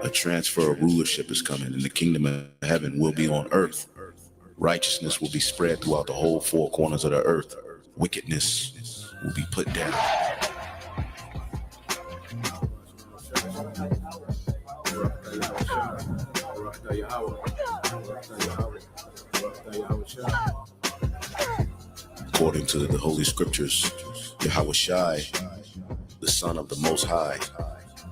A transfer of rulership is coming, and the kingdom of heaven will be on earth. Righteousness will be spread throughout the whole four corners of the earth. Wickedness will be put down. According to the Holy Scriptures, Yahushai, the Son of the Most High,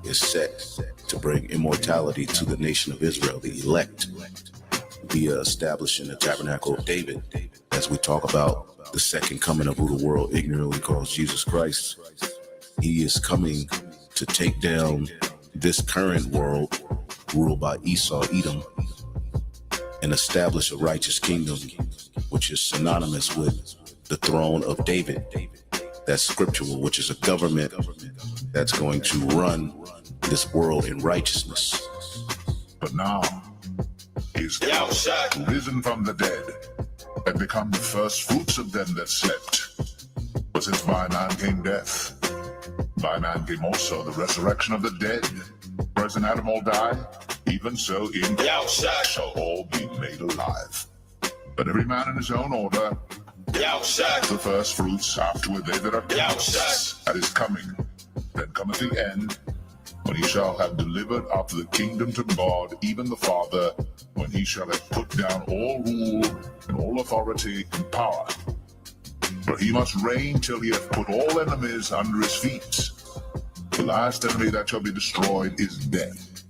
is set to bring immortality to the nation of Israel, the elect, via establishing the tabernacle of David, as we talk about the second coming of who the world ignorantly calls Jesus Christ. He is coming to take down this current world ruled by Esau, Edom, and establish a righteous kingdom, which is synonymous with the throne of David. That's scriptural, which is a government that's going to run this world in righteousness. But now is Yahushua risen from the dead and become the first fruits of them that slept. For since by man came death, by man came also the resurrection of the dead. For as in Adam all die, even so in Yahushua shall all be made alive. But every man in his own order, Yahushua the first fruits, afterward they that are Yahushua at his coming. Then cometh the end, when he shall have delivered up the kingdom to God, even the Father, when he shall have put down all rule and all authority and power. For he must reign till he hath put all enemies under his feet. The last enemy that shall be destroyed is death.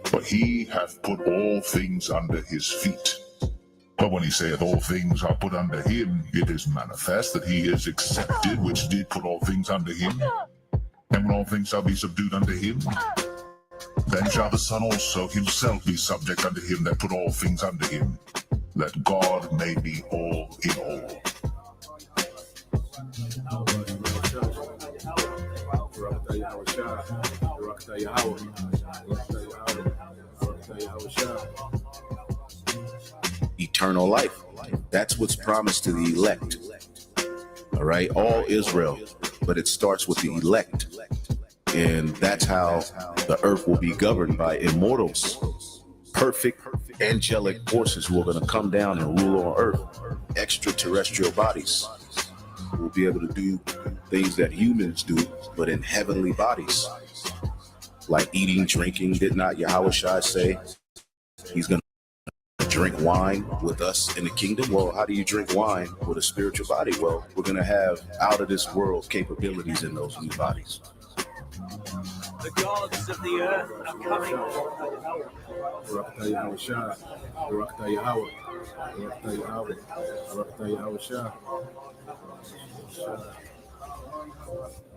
For he hath put all things under his feet. But when he saith all things are put under him, it is manifest that he is accepted, which did put all things under him. And when all things shall be subdued unto him, then shall the Son also himself be subject unto him that put all things under him, that God may be all in all. Eternal life. That's what's promised to the elect. All right, all Israel. But it starts with the elect. And that's how the earth will be governed by immortals, perfect angelic forces who are going to come down and rule on earth. Extraterrestrial bodies will be able to do things that humans do, but in heavenly bodies. Like eating, drinking. Did not Yahushua say he's going to drink wine with us in the kingdom? Well, how do you drink wine with a spiritual body? Well, we're going to have out of this world capabilities in those new bodies. The gods of the earth are coming.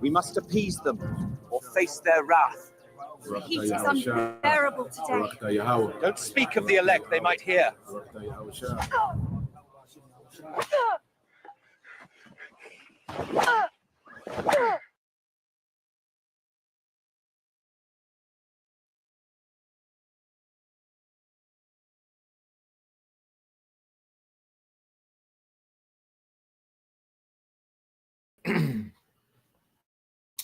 We must appease them or face their wrath. The heat is unbearable today. Don't speak of the elect, they might hear.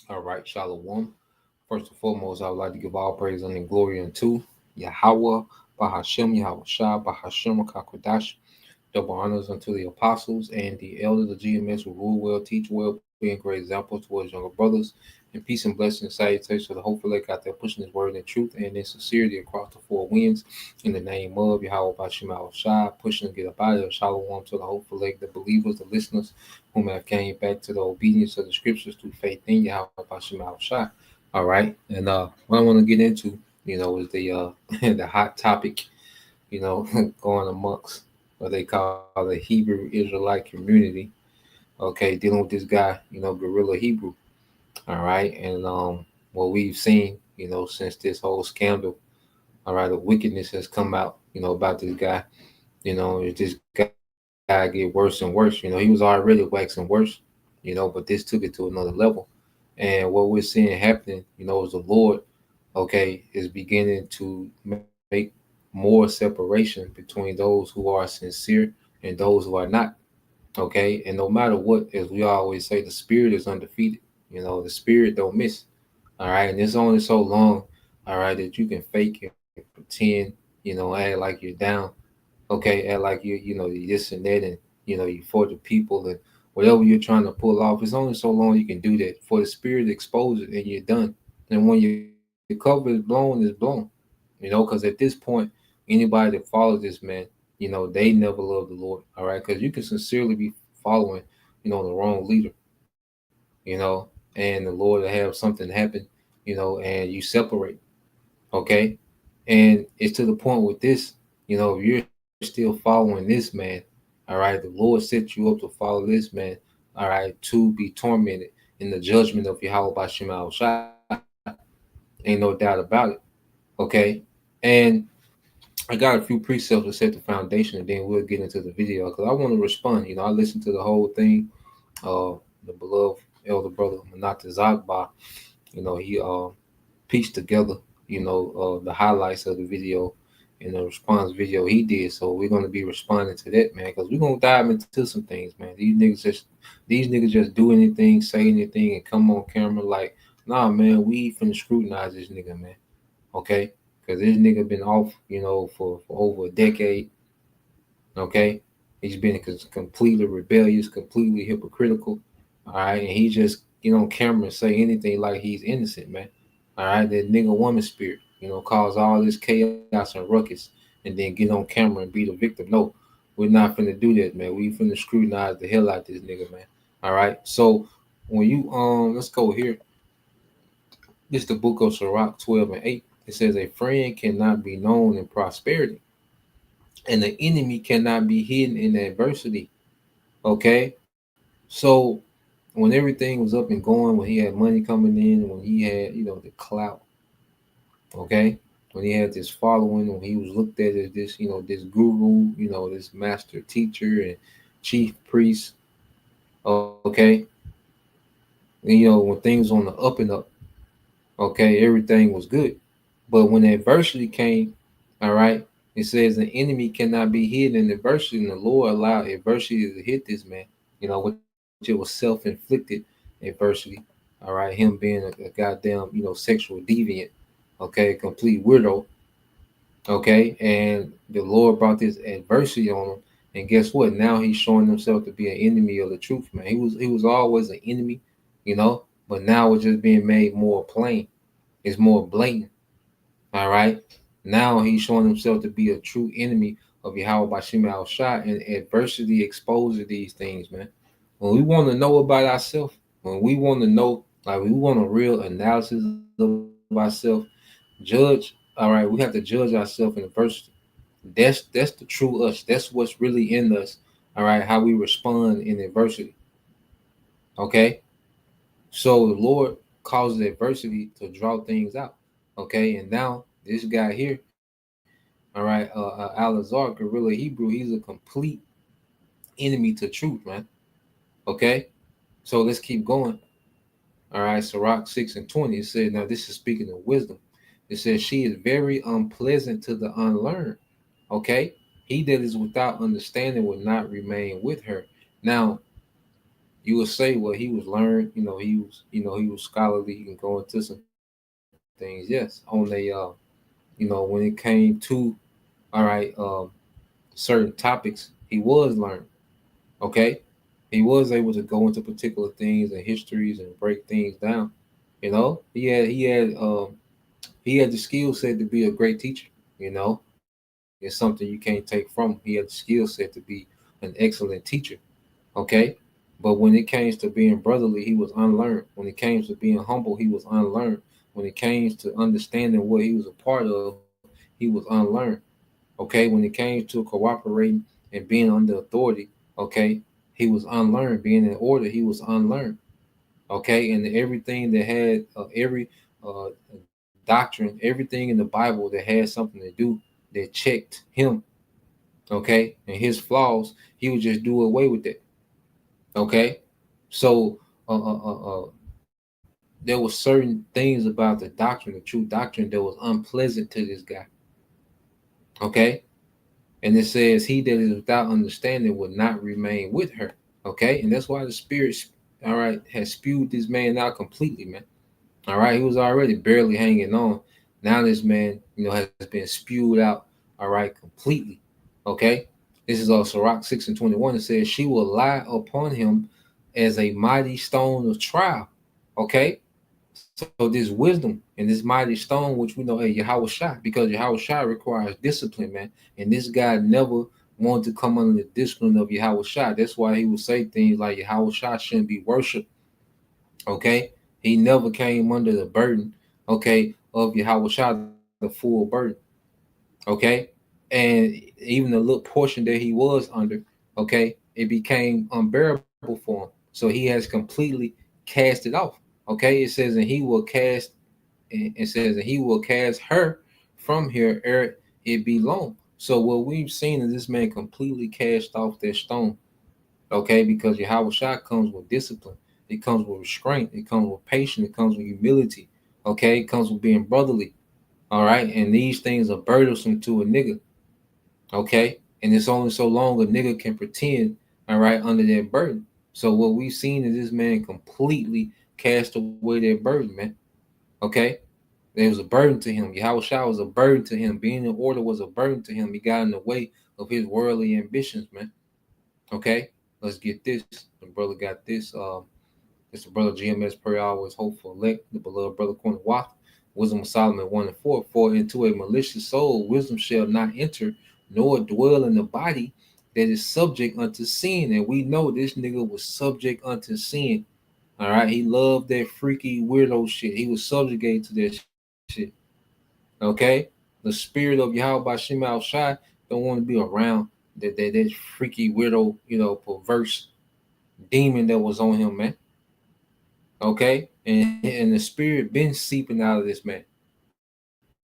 All right, Shalom. First and foremost, I would like to give all praise and glory unto Yahweh, Bahashem, Yahushua, Bahashem, Kakodash. Double honors unto the apostles and the elders of GMS who rule well, teach well, being great examples towards younger brothers. And peace and blessing and salutation to the hopeful elect out there pushing his word in truth and in sincerity across the four winds. In the name of Yahweh, Bahashem, Yahushua, pushing to get up out of there. Shalom to the hopeful elect, the believers, the listeners, whom have came back to the obedience of the scriptures through faith in Yahweh, Bahashem, Yahushua. All right, and what I want to get into, is the the hot topic, going amongst what they call the Hebrew Israelite community. Okay, dealing with this guy, Guerilla Hebrew. All right, and what we've seen, since this whole scandal, all right, the wickedness has come out, about this guy. This guy get worse and worse. He was already waxing worse, but this took it to another level. And what we're seeing happening, is the Lord, is beginning to make more separation between those who are sincere and those who are not. Okay, and no matter what, as we always say, the spirit is undefeated. The spirit don't miss. All right, and it's only so long, all right, that you can fake and pretend, act like you're down. Okay, act like you this and that, and you for the people and whatever you're trying to pull off. It's only so long you can do that for the spirit to expose it, and you're done. And when your cover is blown, it's blown. Because at this point, anybody that follows this man, they never love the Lord. All right, because you can sincerely be following, the wrong leader, and the Lord will have something happen, and you separate. Okay, and it's to the point with this, if you're still following this man, all right, the Lord set you up to follow this man, all right, to be tormented in the judgment of Yahweh Bashim al Shai. Ain't no doubt about it. Okay, and I got a few precepts to set the foundation, and then we'll get into the video because I want to respond. I listened to the whole thing. The beloved elder brother Manata Zagba, he pieced together, the highlights of the video and the response video he did. So we're gonna be responding to that, man, because we're gonna dive into some things, man. These niggas just do anything, say anything, and come on camera like, nah, man, we finna scrutinize this nigga, man. Okay, because this nigga been off, for over a decade. Okay, he's been completely rebellious, completely hypocritical. All right, and he just get on camera and say anything like he's innocent, man. All right, that nigga woman spirit, cause all this chaos and ruckus, and then get on camera and be the victim. No, we're not finna do that, man. We finna scrutinize the hell out this nigga, man. All right, so when you let's go here. This is the book of Sirach 12 and 8. It says a friend cannot be known in prosperity, and the enemy cannot be hidden in adversity. Okay, so when everything was up and going, when he had money coming in, when he had the clout, okay, when he had this following, when he was looked at as this this guru, this master teacher and chief priest, okay, when things on the up and up, okay, everything was good. But when adversity came, all right, it says the enemy cannot be hidden in adversity, and the Lord allowed adversity to hit this man, which it was self-inflicted adversity. All right, him being a goddamn, sexual deviant, okay, complete weirdo, okay, and the Lord brought this adversity on him, and guess what? Now he's showing himself to be an enemy of the truth, man. He was always an enemy, but now it's just being made more plain. It's more blatant. All right. Now he's showing himself to be a true enemy of Yahweh Bashim al Shai, and adversity exposes these things, man. When we want to know about ourselves, when we want to know, like we want a real analysis of ourselves, judge. All right, we have to judge ourselves in adversity. That's the true us. That's what's really in us. All right, how we respond in adversity. Okay, so the Lord causes adversity to draw things out. Okay, and now this guy here, all right, Alazar, Guerilla Hebrew, he's a complete enemy to truth, man. Okay, so let's keep going. All right, Sirach 6 and 20, it said, now this is speaking of wisdom. It says, she is very unpleasant to the unlearned. Okay, he that is without understanding will not remain with her. Now, you would say, well, he was learned, he was scholarly, he can go into some things. Yes, on when it came to, all right, certain topics, he was learned. Okay, he was able to go into particular things and histories and break things down. He had the skill set to be a great teacher. It's something you can't take from him. He had the skill set to be an excellent teacher. Okay, but when it came to being brotherly, he was unlearned. When it came to being humble, he was unlearned. When it came to understanding what he was a part of, he was unlearned. Okay, when it came to cooperating and being under authority, okay, he was unlearned. Being in order, he was unlearned. Okay, and everything that had every uh, doctrine, everything in the Bible that had something to do that checked him, okay, and his flaws, he would just do away with it. Okay, so there were certain things about the doctrine, the true doctrine, that was unpleasant to this guy. Okay. And it says, he that is without understanding will not remain with her. Okay. And that's why the Spirit, all right, has spewed this man out completely, man. All right. He was already barely hanging on. Now this man, has been spewed out, all right, completely. Okay. This is also Sirach 6 and 21. It says, she will lie upon him as a mighty stone of trial. Okay. So this wisdom and this mighty stone, which we know, hey, Yahweh Shai, because Yahweh Shai requires discipline, man. And this guy never wanted to come under the discipline of Yahweh Shai. That's why he would say things like Yahweh Shai shouldn't be worshipped. Okay. He never came under the burden, okay, of Yahweh Shai, the full burden. Okay. And even the little portion that he was under, okay, it became unbearable for him. So he has completely cast it off. Okay. It says, and he will cast, it says, and he will cast her from here ere it be long. So what we've seen is this man completely cast off that stone. Okay, because Yahweh Shai comes with discipline, it comes with restraint, it comes with patience, it comes with humility. Okay, it comes with being brotherly. All right, and these things are burdensome to a nigga. Okay, and it's only so long a nigga can pretend. All right, under that burden. So what we've seen is this man completely cast away that burden, man. Okay, there was a burden to him. Yahweh Shai was a burden to him. Being in order was a burden to him. He got in the way of his worldly ambitions, man. Okay, let's get this. The brother got this. It's the brother GMS prayer always hopeful elect, the beloved brother Corner Watt. Wisdom of Solomon 1 and 4. For into a malicious soul wisdom shall not enter, nor dwell in the body that is subject unto sin. And we know this nigga was subject unto sin. All right, he loved that freaky weirdo shit. He was subjugated to that shit. Okay, the spirit of Yahweh Bashim Al Shai don't want to be around that freaky weirdo, perverse demon that was on him, man. Okay, and the spirit been seeping out of this man.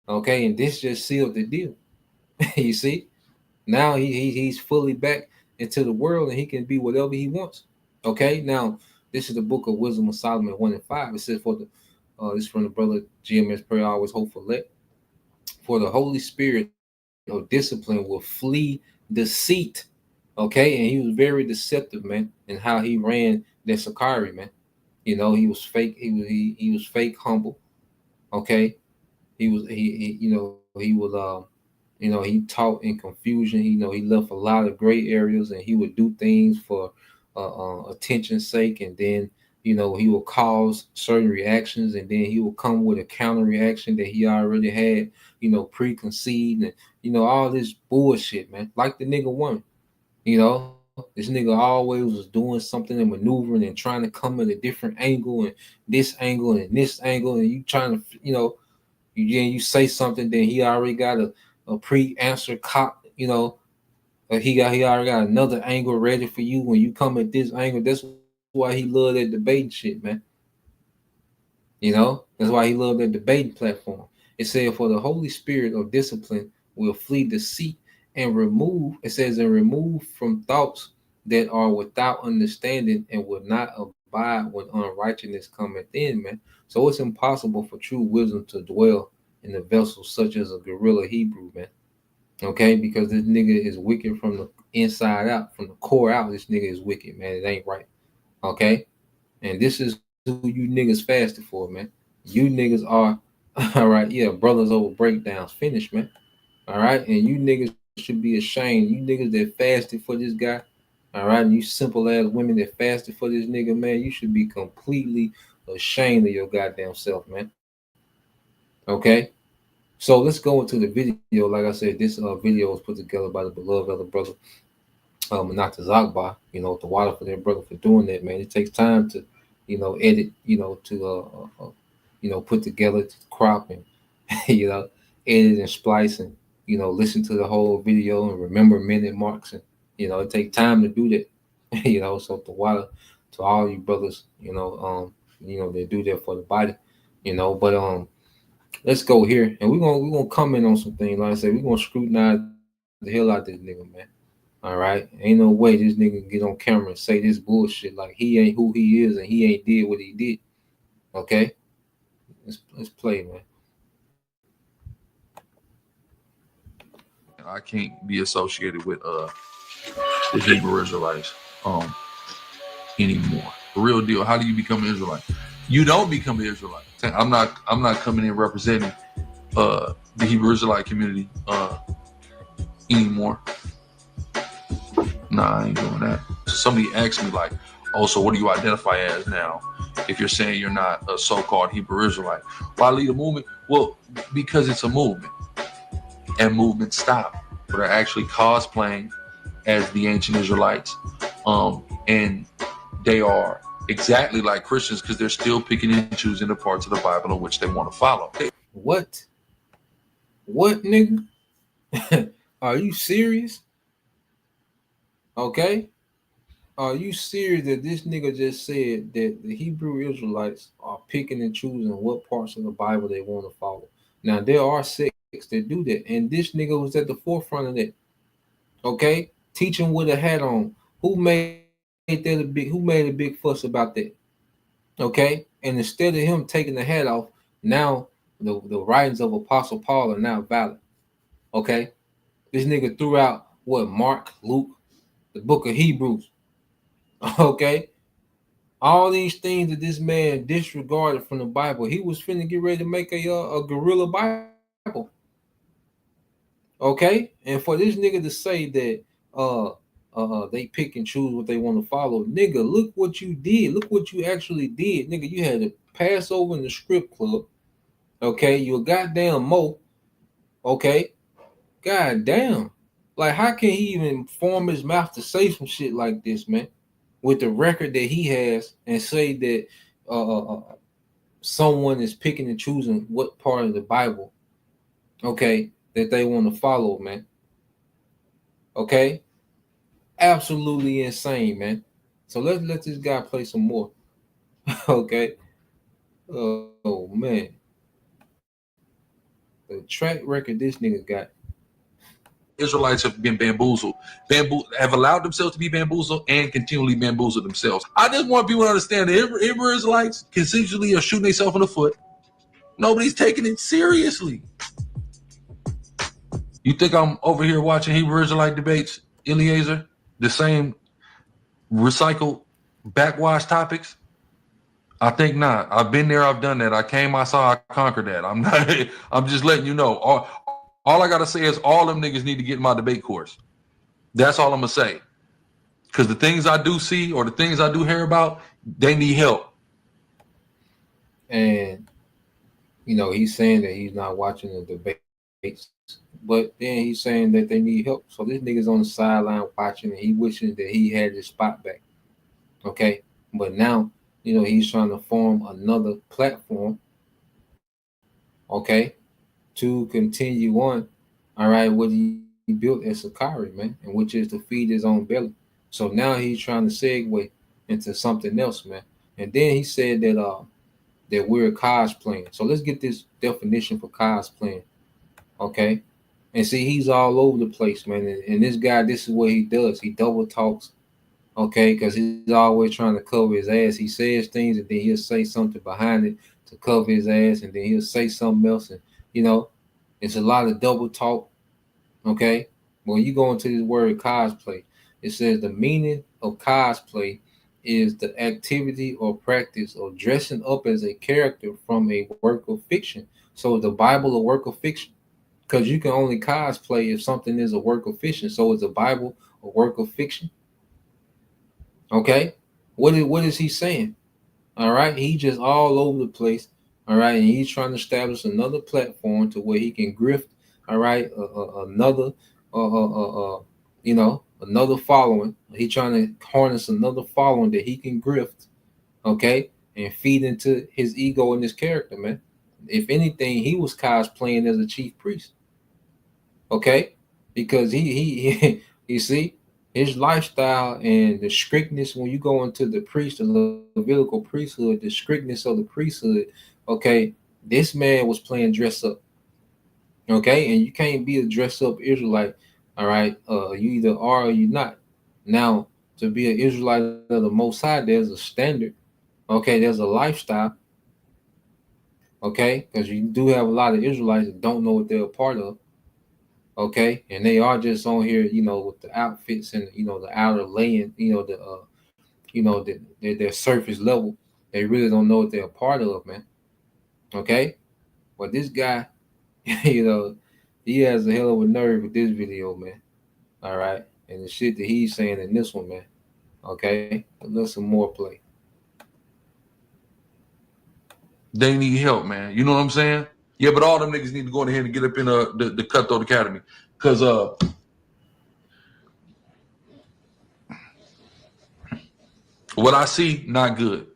Okay, and this just sealed the deal. You see, now he's fully back into the world and he can be whatever he wants. Okay, now this is the book of Wisdom of Solomon 1 and 5. It says, for the this is from the brother GMS prayer always hopeful let. For the Holy Spirit of discipline will flee deceit. Okay, and he was very deceptive, man, in how he ran that Sakari, man. He was fake. He was fake humble. Okay, he was he taught in confusion. He left a lot of gray areas, and he would do things for attention's sake, and then he will cause certain reactions, and then he will come with a counter reaction that he already had preconceived, and all this bullshit, man. Like the nigga one, this nigga always was doing something and maneuvering and trying to come at a different angle and this angle, and you trying to you say something, then he already got a pre-answer cop, he already got another angle ready for you when you come at this angle. That's why he loved that debating shit, man. That's why he loved that debating platform. It said, for the Holy Spirit of discipline will flee deceit and remove, it says, and remove from thoughts that are without understanding and will not abide when unrighteousness cometh in, man. So it's impossible for true wisdom to dwell in a vessel such as a Guerilla Hebrew, man. Okay, because this nigga is wicked from the inside out, from the core out. This nigga is wicked, man. It ain't right. Okay, and this is who you niggas fasted for, man. You niggas are all right. Yeah, brothers over breakdowns. Finish, man. All right, and you niggas should be ashamed. You niggas that fasted for this guy. All right, and you simple ass women that fasted for this nigga, man. You should be completely ashamed of your goddamn self, man. Okay. So let's go into the video. Like I said, this video was put together by the beloved other brother, not the Zagba, the water for their brother for doing that, man. It takes time to, edit, to, put together to crop and, edit and splice and, listen to the whole video and remember minute marks. And, it takes time to do that, so the water to all you brothers, they do that for the body, but, let's go here, and we're gonna comment on some things. Like I said, we're gonna scrutinize the hell out this nigga, man. All right, ain't no way this nigga can get on camera and say this bullshit like he ain't who he is and he ain't did what he did. Okay, let's play, man. I can't be associated with the Hebrew Israelites anymore. The real deal. How do you become an Israelite? You don't become an Israelite. I'm not coming in representing the Hebrew Israelite community anymore. Nah, I ain't doing that. Somebody asked me like, oh, so what do you identify as now? If you're saying you're not a so-called Hebrew Israelite, why lead a movement? Well, because it's a movement, and movements stop. But are actually cosplaying as the ancient Israelites, and they are exactly like Christians because they're still picking and choosing the parts of the Bible in which they want to follow. What, nigga? Are you serious? Okay, are you serious that this nigga just said that the Hebrew Israelites are picking and choosing what parts of the Bible they want to follow? Now there are sects that do that, and this nigga was at the forefront of that. Okay, teaching with a hat on. Who made that a big? Who made a big fuss about that? Okay, and instead of him taking the hat off, now the writings of Apostle Paul are now valid. Okay, this nigga threw out what Mark, Luke, the book of Hebrews. Okay, all these things that this man disregarded from the Bible, he was finna get ready to make a guerrilla Bible. Okay, and for this nigga to say that they pick and choose what they want to follow, nigga, look what you did. Look what you actually did, nigga. You had to pass over in the strip club. Okay, you a goddamn mo. Okay, goddamn. Like, how can he even form his mouth to say some shit like this, man? With the record that he has, and say that someone is picking and choosing what part of the Bible, okay, that they want to follow, man. Okay, absolutely insane, man. So let's let this guy play some more. Okay. Oh man, the track record this nigga got. Israelites have been have allowed themselves to be bamboozled and continually bamboozle themselves. I just want people to understand that Hebrew Israelites consensually are shooting themselves in the foot. Nobody's taking it seriously. You think I'm over here watching Hebrew Israelite debates, Eliezer? The same recycled, backwash topics? I think not. I've been there. I've done that. I came. I saw. I conquered that. I'm not. I'm just letting you know. All I gotta say is all them niggas need to get in my debate course. That's all I'm gonna say. Because the things I do see or the things I do hear about, they need help. And he's saying that he's not watching the debates, but then he's saying that they need help. So this nigga's on the sideline watching, and he wishing that he had his spot back. Okay, but now he's trying to form another platform. Okay, to continue on. All right, what he built at Sakari, man, and which is to feed his own belly. So now he's trying to segue into something else, man. And then he said that we're cosplaying. So let's get this definition for cosplaying. Okay. And see, he's all over the place, man. And this guy, this is what he does. He double talks, okay, because he's always trying to cover his ass. He says things and then he'll say something behind it to cover his ass, and then he'll say something else. And it's a lot of double talk. Okay. When you go into this word cosplay, it says the meaning of cosplay is the activity or practice of dressing up as a character from a work of fiction. So is the Bible a work of fiction? Because you can only cosplay if something is a work of fiction. So is the Bible a work of fiction? Okay. What is he saying? All right. He just all over the place. All right. And he's trying to establish another platform to where he can grift. All right. Another another following. He's trying to harness another following that he can grift, okay, and feed into his ego and his character, man. If anything, he was cosplaying as a chief priest, okay, because he you see his lifestyle and the strictness when you go into the Levitical priesthood, the strictness of the priesthood, okay, this man was playing dress up, okay, and you can't be a dress up Israelite. All right, you either are or you're not. Now, to be an Israelite of the Most High, there's a standard. Okay, there's a lifestyle. Okay, because you do have a lot of Israelites that don't know what they're a part of. Okay, and they are just on here, with the outfits and the outer laying, their surface level. They really don't know what they're a part of, man. Okay, but this guy, you know, he has a hell of a nerve with this video, man. All right, and the shit that he's saying in this one, man. Okay, let's some more play. They need help, man. You know what I'm saying? Yeah, but all them niggas need to go ahead and get up in the Cutthroat Academy. Cause what I see, not good.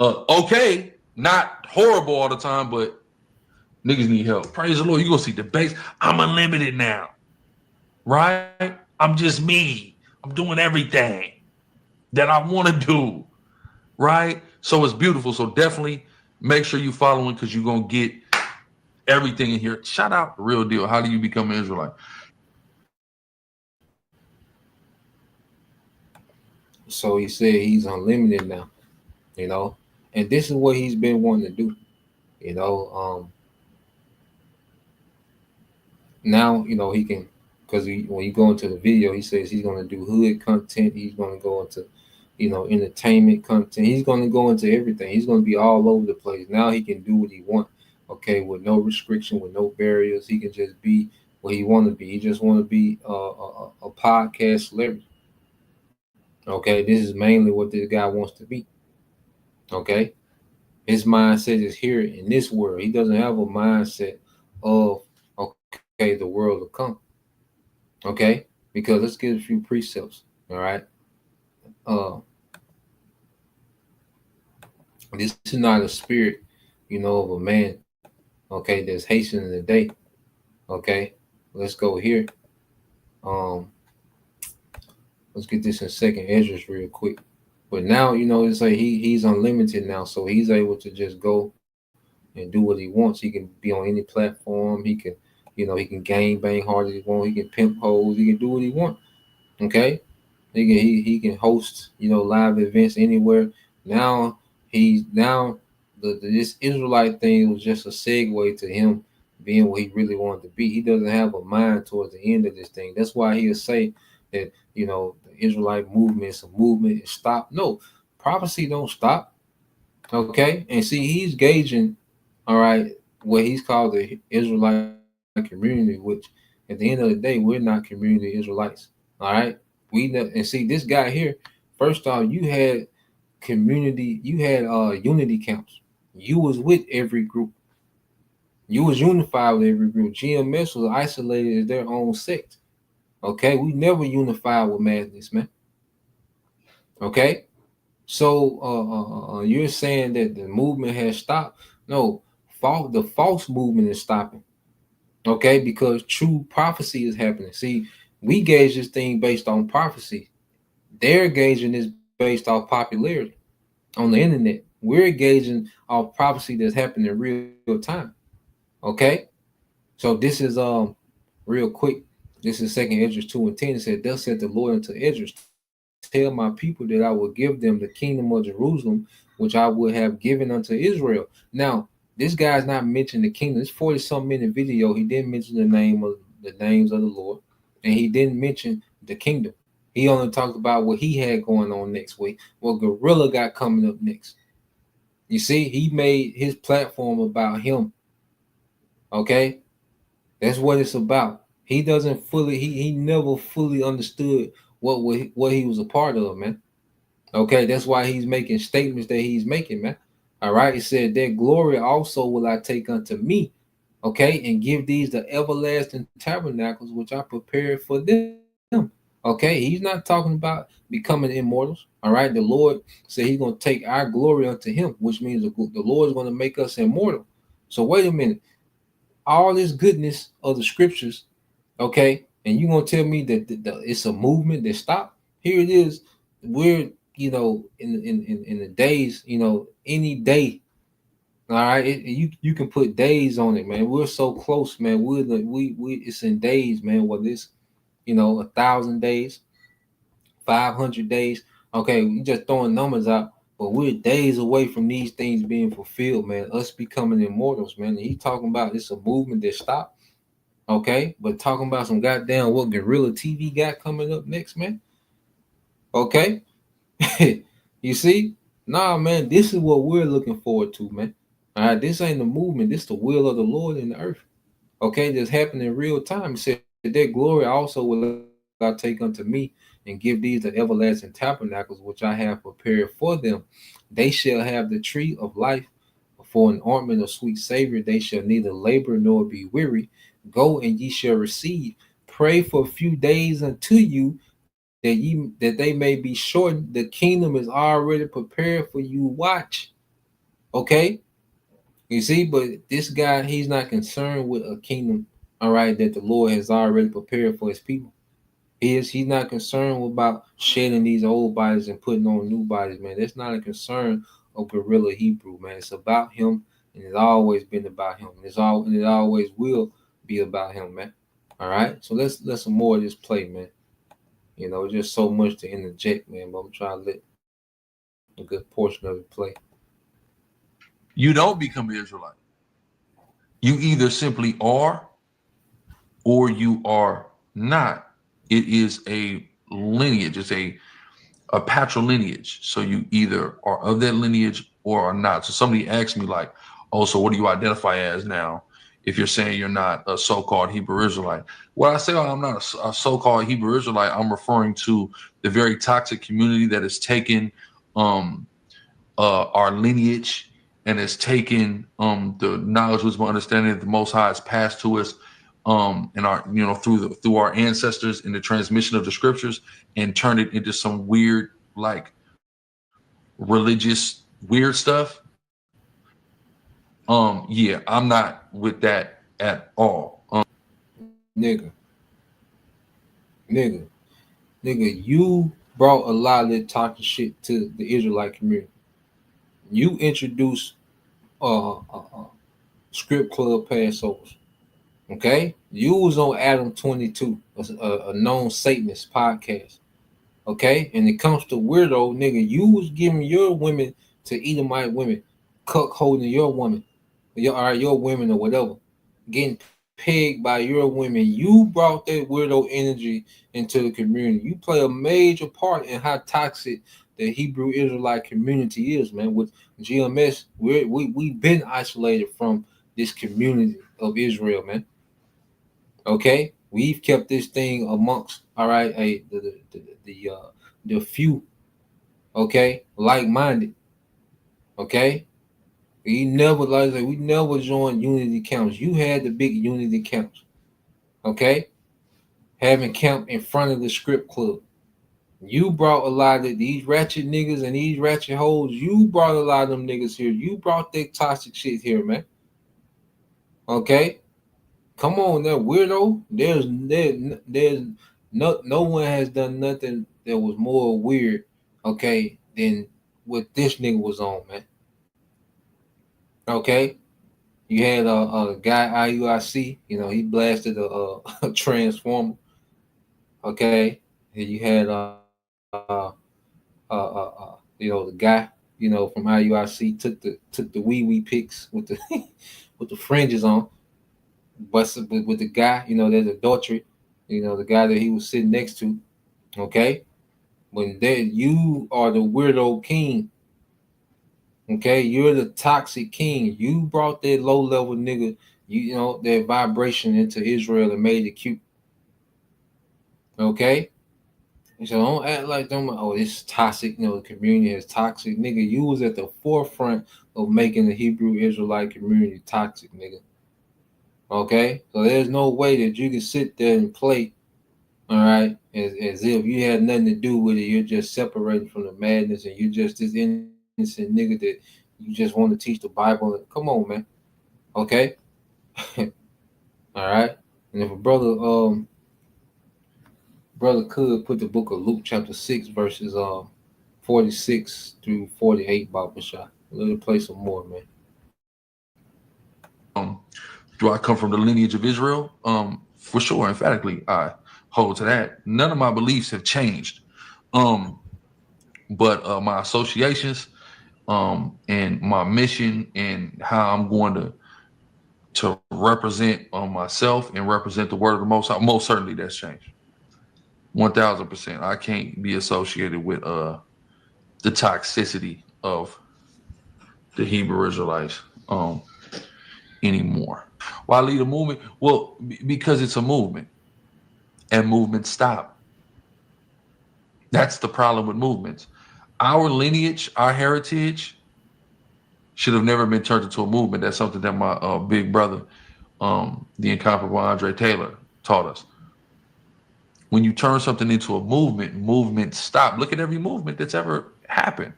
Okay, not horrible all the time, but niggas need help. Praise the Lord. You gonna see debates. I'm unlimited now. Right? I'm just me. I'm doing everything that I want to do. Right? So it's beautiful. So definitely make sure you following because you're gonna get everything in here. Shout out the real deal. How do you become an Israelite? So he said he's unlimited now, and this is what he's been wanting to do, now he can, because when you go into the video, he says he's going to do hood content, he's going to go into entertainment content, he's going to go into everything, he's going to be all over the place. Now he can do what he wants, okay, with no restriction, with no barriers. He can just be what he want to be. He just want to be a podcast celebrity. Okay, this is mainly what this guy wants to be. Okay, his mindset is here in this world. He doesn't have a mindset of the world to come. Okay, because let's get a few precepts. All right, this is not a spirit, of a man. Okay, that's hastening the day. Okay, let's go here. Let's get this in second Esdras real quick. But now, it's like he's unlimited now, so he's able to just go and do what he wants. He can be on any platform. He can, he can gang bang hard as he wants. He can pimp hoes. He can do what he wants. Okay, he can host, live events anywhere. Now this Israelite thing was just a segue to him being what he really wanted to be. He doesn't have a mind towards the end of this thing. That's why he'll say that the Israelite movement is a movement. It stopped. No, prophecy don't stop. Okay, and see, he's gauging, all right, what he's called the Israelite community, which at the end of the day, we're not community Israelites. All right, and see this guy here. First off, you had community, you had unity camps. You was with every group. You was unified with every group. GMS was isolated as their own sect. Okay, we never unified with madness, man. Okay, so you're saying that the movement has stopped? No, the false movement is stopping. Okay, because true prophecy is happening. See, we gauge this thing based on prophecy. They're gauging this based off popularity on the internet. We're gauging off prophecy that's happening in real time. Okay, so this is real quick. This is second Esdras 2:10. It said, "Thus said the Lord unto Esdras, tell my people that I will give them the kingdom of Jerusalem, which I would have given unto Israel." Now, this guy's not mentioning the kingdom. It's 40-some minute video. He didn't mention the names of the Lord, and he didn't mention the kingdom. He only talked about what he had going on next week, what Guerilla got coming up next. You see, he made his platform about him. Okay, that's what it's about. He doesn't fully, he never fully understood what he was a part of, man. Okay, that's why he's making statements that he's making, man. All right, he said, "Their glory also will I take unto me, okay, and give these the everlasting tabernacles which I prepared for them." Okay, he's not talking about becoming immortals. All right, the Lord said he's going to take our glory unto him, which means the Lord is going to make us immortal. So wait a minute, all this goodness of the scriptures, okay, and you're going to tell me that it's a movement that stopped? Here it is. We're in the days, any day. All right, you can put days on it, man. We're so close, man. We it's in days, man. Whether it's 1,000 days, 500 days. Okay, we just throwing numbers out, but we're days away from these things being fulfilled, man. Us becoming immortals, man. And he's talking about it's a movement that stopped. Okay, but talking about some goddamn what Guerilla TV got coming up next, man. Okay, you see, nah, man, this is what we're looking forward to, man. All right, this ain't the movement. This the will of the Lord in the earth. Okay, this happened in real time. He said, "That glory also will I take unto me, and give these the everlasting tabernacles which I have prepared for them. They shall have the tree of life for an ornament of sweet savor. They shall neither labor nor be weary. Go and ye shall receive. Pray for a few days unto you that they may be shortened. The kingdom is already prepared for you. Watch, okay." You see, but this guy, he's not concerned with a kingdom, all right, that the Lord has already prepared for his people. He's not concerned about shedding these old bodies and putting on new bodies, man. That's not a concern of Guerilla Hebrew, man. It's about him, and it's always been about him. And it always will be about him, man. All right. So let's some more of this play, man. You know, just so much to interject, man. But I'm trying to let a good portion of it play. You don't become an Israelite. You either simply are or you are not. It is a lineage. It's a patrilineage. So you either are of that lineage or are not. So somebody asked me like, oh, so what do you identify as now if you're saying you're not a so-called Hebrew Israelite? When I say I'm not a so-called Hebrew Israelite, I'm referring to the very toxic community that has taken our lineage and has taken the knowledge, wisdom, understanding that the Most High has passed to us and our, you know, through our ancestors in the transmission of the scriptures, and turned it into some weird, like religious weird stuff. Yeah, I'm not with that at all. Nigga, nigga, nigga, you brought a lot of that toxic shit to the Israelite community. You introduced script club Passovers. Okay, you was on Adam 22, a known Satanist podcast. Okay, and it comes to weirdo, nigga, you was giving your women to Edomite women, cuck holding your woman, your women or whatever, getting pegged by your women. You brought that weirdo energy into the community. You play a major part in how toxic the Hebrew Israelite community is, man. With GMS, we've been isolated from this community of Israel, man. Okay, we've kept this thing amongst, all right, the few, okay, like-minded. Okay, we never joined unity camps. You had the big unity camps. Okay, having camp in front of the script club. You brought a lot of these ratchet niggas and these ratchet hoes. You brought a lot of them niggas here. You brought that toxic shit here, man. Okay, come on, that weirdo. There's no one has done nothing that was more weird, okay, than what this nigga was on, man. Okay, you had a guy IUIC, you know, he blasted a transformer. Okay, and you had you know, the guy, you know, from IUIC took the wee pics with the with the fringes on, but with the guy, you know, there's adultery, you know, the guy that he was sitting next to. Okay, when that you are the weirdo king. Okay, you're the toxic king. You brought that low level nigga, you know, that vibration into Israel and made it cute. Okay, so don't act like them. Oh, it's toxic. You know, the community is toxic, nigga. You was at the forefront of making the Hebrew Israelite community toxic, nigga. Okay, so there's no way that you can sit there and play, all right, as if you had nothing to do with it. You're just separated from the madness, and you're just this innocent nigga that you just want to teach the Bible. Come on, man. Okay, all right. And if a brother could put the book of Luke chapter 6 verses 46 through 48, Baba Shah. Let it play some more, man. Do I come from the lineage of Israel? For sure, emphatically, I hold to that. None of my beliefs have changed. But my associations, and my mission and how I'm going to to represent myself and represent the word of the Most High, most certainly that's changed. 1000%. I can't be associated with the toxicity of the Hebrew Israelites anymore. Why lead a movement? Well, because it's a movement, and movements stop. That's the problem with movements. Our lineage, our heritage, should have never been turned into a movement. That's something that my big brother, the incomparable Andre Taylor, taught us. When you turn something into a movement, movements stop. Look at every movement that's ever happened.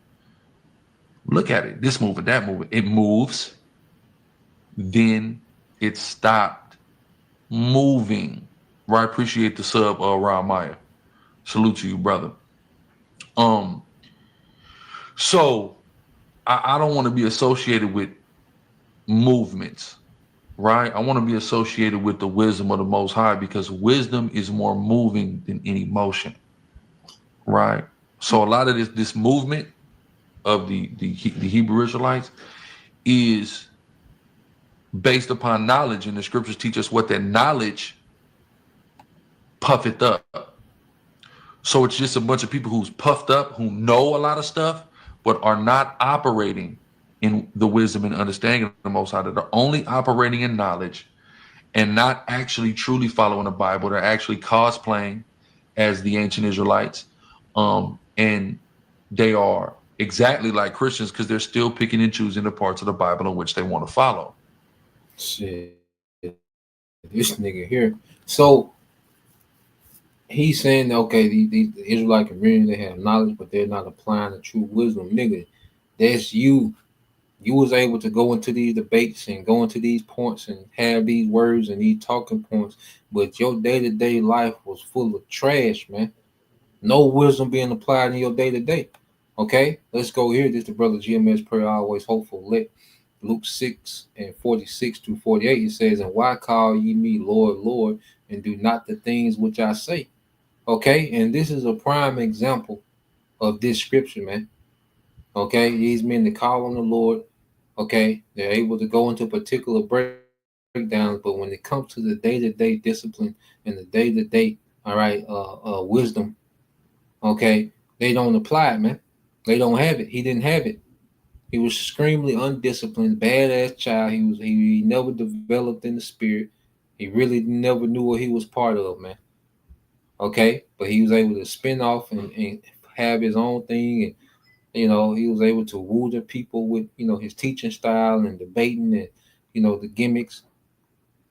Look at it. This movement, that movement. It moves, then it stopped moving. Right? Appreciate the sub, Ron Meyer. Salute to you, brother. So I don't want to be associated with movements, right? I want to be associated with the wisdom of the Most High, because wisdom is more moving than any motion, right? So a lot of this movement of the Hebrew Israelites is based upon knowledge, and the scriptures teach us what that knowledge puffeth up. So it's just a bunch of people who's puffed up, who know a lot of stuff, but are not operating in the wisdom and understanding of the Most High. That are only operating in knowledge and not actually truly following the Bible. They're actually cosplaying as the ancient Israelites. And they are exactly like Christians, because they're still picking and choosing the parts of the Bible in which they want to follow. Shit, this nigga here. So he's saying, okay, the Israelite community, they have knowledge, but they're not applying the true wisdom. Nigga, that's you. You was able to go into these debates and go into these points and have these words and these talking points, but your day-to-day life was full of trash, man. No wisdom being applied in your day-to-day. Okay, let's go here. This is the brother GMS prayer, always hopeful, lit. Luke 6 and 46 through 48, it says, and why call ye me Lord, Lord, and do not the things which I say? Okay, and this is a prime example of this scripture, man. Okay, these men that call on the Lord, okay, they're able to go into particular breakdowns, but when it comes to the day-to-day discipline and the day-to-day, all right, wisdom, okay, they don't apply it, man. They don't have it. He didn't have it. He was extremely undisciplined, badass child. He never developed in the spirit. He really never knew what he was part of, man. Okay, but he was able to spin off and have his own thing, and he was able to woo the people with his teaching style and debating and the gimmicks.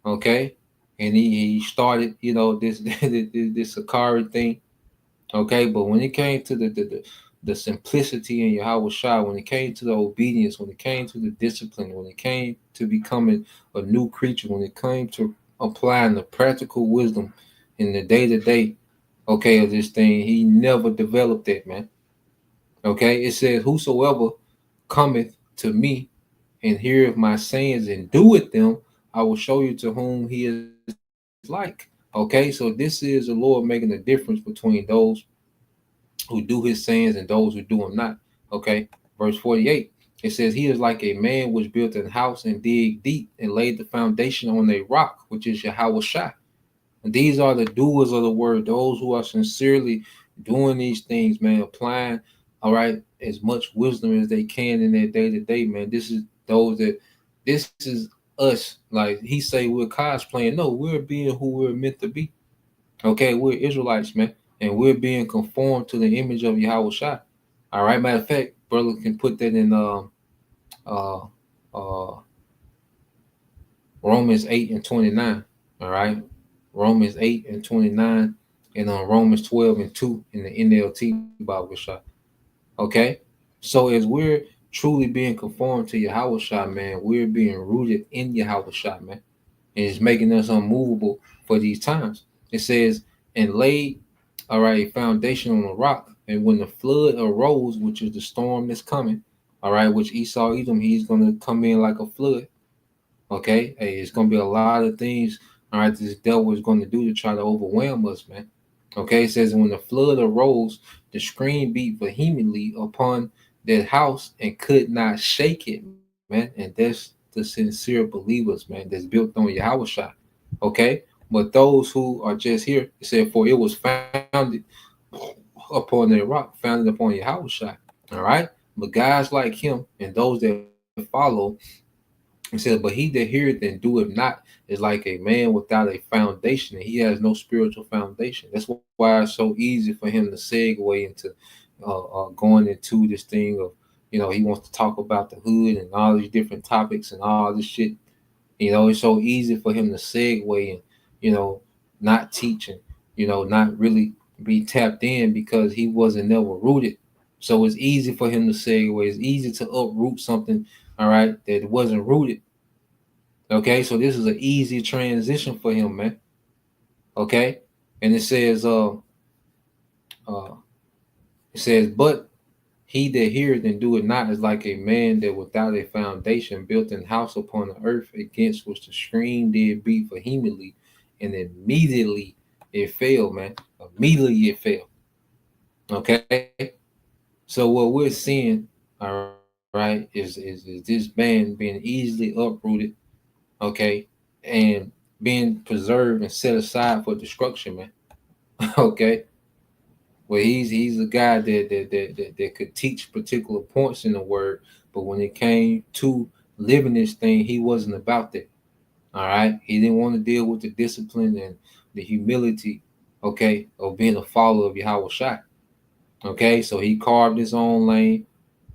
Okay, and he started this this Sakari thing. Okay, but when it came to the simplicity in Yahweh Shai, when it came to the obedience, when it came to the discipline, when it came to becoming a new creature, when it came to applying the practical wisdom in the day-to-day, okay, of this thing, he never developed that, man. Okay, it says, whosoever cometh to me and heareth my sayings and doeth them, I will show you to whom he is like. Okay, so this is the Lord making a difference between those who do his sayings and those who do them not. Okay, verse 48, it says, he is like a man which built a house and dig deep and laid the foundation on a rock, which is Yahweh Shai. And these are the doers of the word, those who are sincerely doing these things, man, applying, all right, as much wisdom as they can in their day-to-day, man. This is us. Like he say, we're cosplaying. No, we're being who we're meant to be. Okay, we're Israelites, man, and we're being conformed to the image of Yahweh Shai. All right, matter of fact, brother can put that in Romans 8 and 29. All right, Romans 8 and 29, and on Romans 12 and 2 in the NLT Bible shot. Okay, so as we're truly being conformed to Yahweh Shai, man, we're being rooted in Yahweh Shai, man, and it's making us unmovable for these times. It says, and laid, all right, a foundation on a rock, and when the flood arose, which is the storm that's coming, all right, which Esau Edom, he's going to come in like a flood. Okay, hey, it's going to be a lot of things, all right, this devil is going to do to try to overwhelm us, man. Okay, it says, when the flood arose, the stream beat vehemently upon that house and could not shake it, man. And that's the sincere believers, man, that's built on Yahweh. Okay? But those who are just here, it said, for it was founded upon a rock, founded upon Yahweh. All right? But guys like him and those that follow, he said, but he that heareth and doeth not is like a man without a foundation, and he has no spiritual foundation. That's why it's so easy for him to segue into going into this thing of, he wants to talk about the hood and all these different topics and all this shit. It's so easy for him to segue and, not teaching, not really be tapped in because he wasn't never rooted. So it's easy for him to segue. It's easy to uproot something, all right, that wasn't rooted. Okay, so this is an easy transition for him, man. Okay, and it says, but he that heareth and doeth not is like a man that without a foundation built an house upon the earth, against which the stream did beat vehemently, and immediately it fell, man. Immediately it fell. Okay, so what we're seeing, all right, is this man being easily uprooted, okay, and being preserved and set aside for destruction, man. Okay, well, he's a guy that could teach particular points in the word, but when it came to living this thing, he wasn't about that. All right, he didn't want to deal with the discipline and the humility, okay, of being a follower of Yahweh Shai. Okay, so he carved his own lane.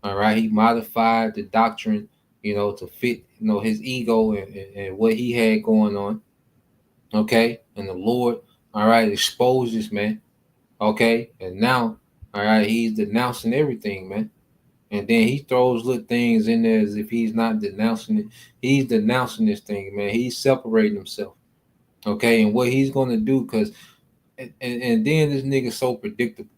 All right, he modified the doctrine, to fit, his ego and what he had going on. Okay, and the Lord, all right, exposed this man. Okay, and now, all right, he's denouncing everything, man. And then he throws little things in there as if he's not denouncing it. He's denouncing this thing, man. He's separating himself. Okay, and what he's gonna do, because and then this nigga's so predictable.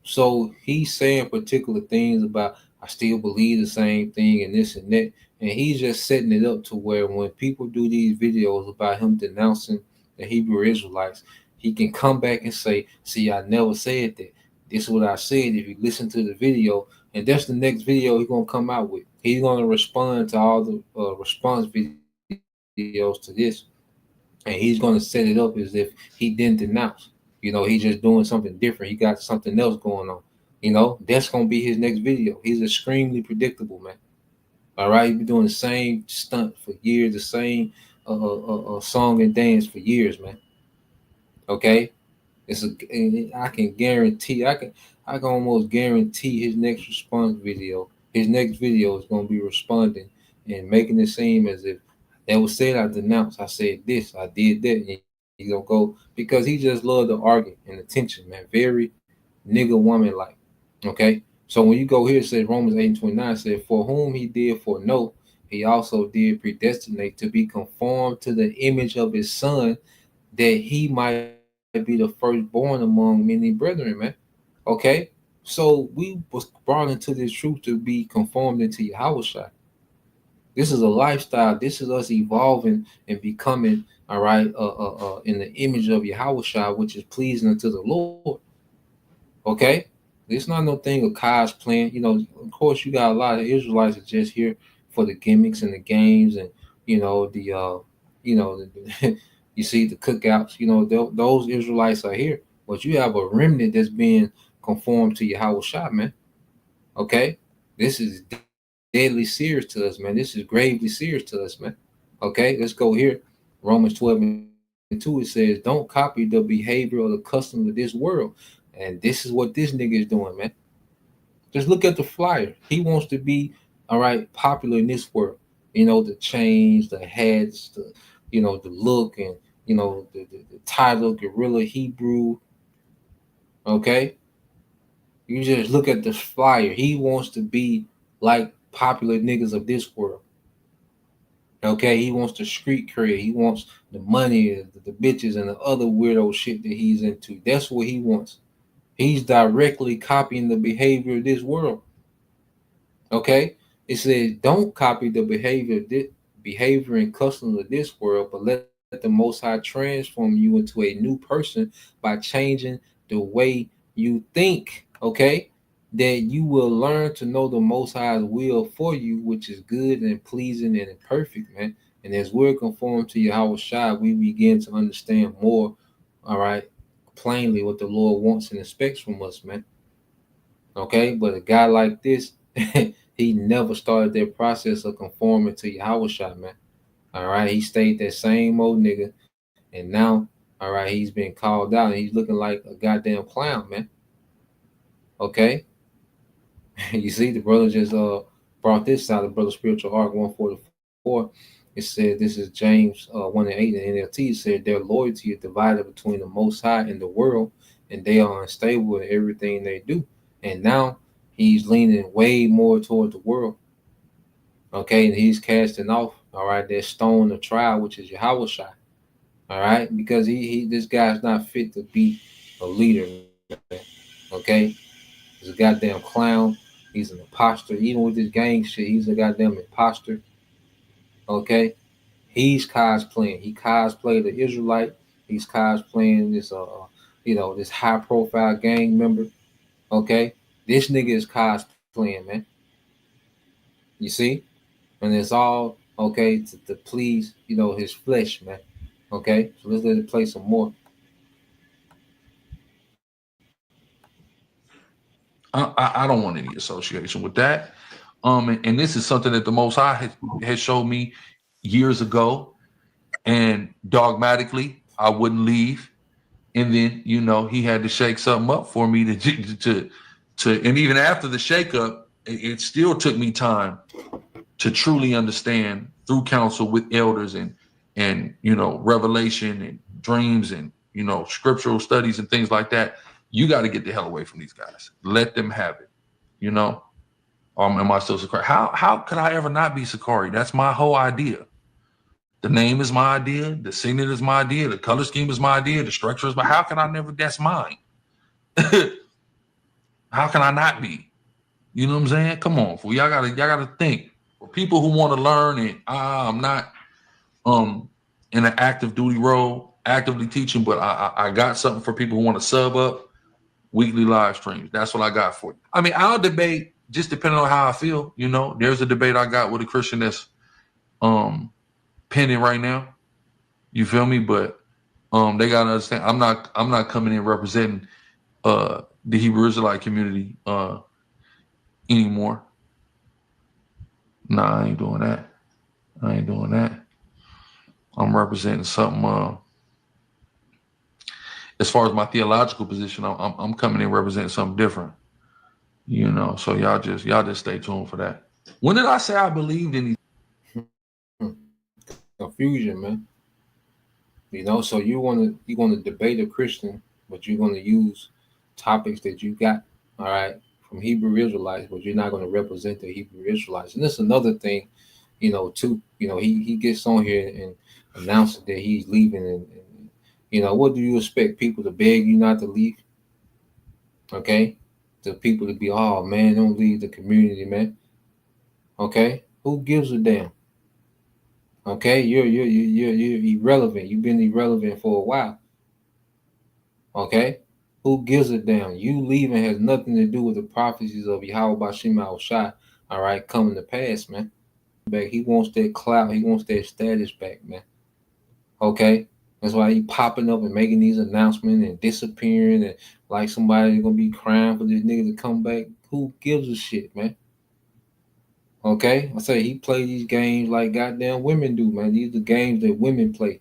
So he's saying particular things about, I still believe the same thing and this and that. And he's just setting it up to where when people do these videos about him denouncing the Hebrew Israelites, he can come back and say, see, I never said that. This is what I said. If you listen to the video, and that's the next video he's going to come out with. He's going to respond to all the response videos to this. And he's going to set it up as if he didn't denounce. He's just doing something different. He got something else going on. That's going to be his next video. He's extremely predictable, man. All right, he's been doing the same stunt for years, the same song and dance for years, man. Okay, I can guarantee, I can almost guarantee his next response video. His next video is going to be responding and making it seem as if that was said. I denounced. I said this. I did that. And he's gonna go because he just loved the argument and attention, man. Very nigga woman like. Okay. So when you go here, it says Romans 8:29 said, for whom he did foreknow, he also did predestinate to be conformed to the image of his son, that he might be the firstborn among many brethren, man. Okay. So we was brought into this truth to be conformed into Yahweh. This is a lifestyle. This is us evolving and becoming, all right, in the image of Yahweh, which is pleasing unto the Lord. Okay? It's not no thing of cosplaying. Of course, you got a lot of Israelites that just here for the gimmicks and the games and, you see the cookouts. Those Israelites are here. But you have a remnant that's being conformed to Yahweh, man. Okay? This is deadly serious to us, man. This is gravely serious to us, man. Okay, let's go here. Romans 12:2, it says, don't copy the behavior or the customs of this world. And this is what this nigga is doing, man. Just look at the flyer. He wants to be, all right, popular in this world. The chains, the hats, the look, and the title, Guerilla, Hebrew. Okay, you just look at the flyer. He wants to be like popular niggas of this world. Okay, he wants the street cred. He wants the money, the bitches, and the other weirdo shit that he's into. That's what he wants. He's directly copying the behavior of this world. Okay, it says don't copy the behavior and customs of this world, but let the Most High transform you into a new person by changing the way you think. Okay, that you will learn to know the Most High's will for you, which is good and pleasing and perfect, man. And as we're conformed to Yahweh Shai, we begin to understand more, all right, plainly what the Lord wants and expects from us, man. Okay, but a guy like this, he never started that process of conforming to Yahweh Shai, man. All right, he stayed that same old nigga, and now, all right, he's been called out, and he's looking like a goddamn clown, man. Okay, you see, the brother just brought this out, the brother spiritual arc 144. It said this is James 1:8 in NLT. It said their loyalty is divided between the Most High and the world, and they are unstable in everything they do. And now he's leaning way more toward the world. Okay, and he's casting off, all right, that stone of trial, which is Yahweh Shai. All right, because he this guy's not fit to be a leader, man. Okay, he's a goddamn clown. He's an imposter. Even with this gang shit, he's a goddamn imposter. Okay, he's cosplaying. He cosplayed the Israelite. He's cosplaying this this high profile gang member. Okay, this nigga is cosplaying, man. You see, and it's all okay to please his flesh, man. Okay, so let's let it play some more. I don't want any association with that. And this is something that the Most High has showed me years ago, and dogmatically I wouldn't leave. And then he had to shake something up for me to and even after the shakeup, it still took me time to truly understand through counsel with elders and revelation and dreams and scriptural studies and things like that. You got to get the hell away from these guys. Let them have it. Am I still Sakari? How could I ever not be Sakari? That's my whole idea. The name is my idea. The signet is my idea. The color scheme is my idea. The structure is my. How can I never? That's mine. How can I not be? You know what I'm saying? Come on, fool. Y'all gotta think. For people who want to learn, and I'm not in an active duty role, actively teaching, but I got something for people who want to sub up weekly live streams. That's what I got for you. I mean, I'll debate just depending on how I feel. There's a debate I got with a Christian that's pending right now. You feel me? But they gotta understand I'm not coming in representing the Hebrew Israelite community anymore. Nah, I ain't doing that. I'm representing something as far as my theological position, I'm coming in representing something different. So y'all just stay tuned for that. When did I say I believed in these? Confusion, man. So you want to debate a Christian, but you're going to use topics that you got, all right, from Hebrew Israelites, but you're not going to represent the Hebrew Israelites. And this is another thing, too. He gets on here and announces that he's leaving, and what do you expect people to beg you not to leave? Okay, the people to be, oh man, don't leave the community, man. Okay, who gives a damn? Okay, you're irrelevant. You've been irrelevant for a while. Okay, who gives a damn? You leaving has nothing to do with the prophecies of Yahweh Bashim Al Shai. All right, coming to pass, man. Back, he wants that clout. He wants that status back, man. Okay, that's why he popping up and making these announcements and disappearing, and like somebody's gonna be crying for this nigga to come back. Who gives a shit, man? Okay, I say he play these games like goddamn women do, man. These are games that women play.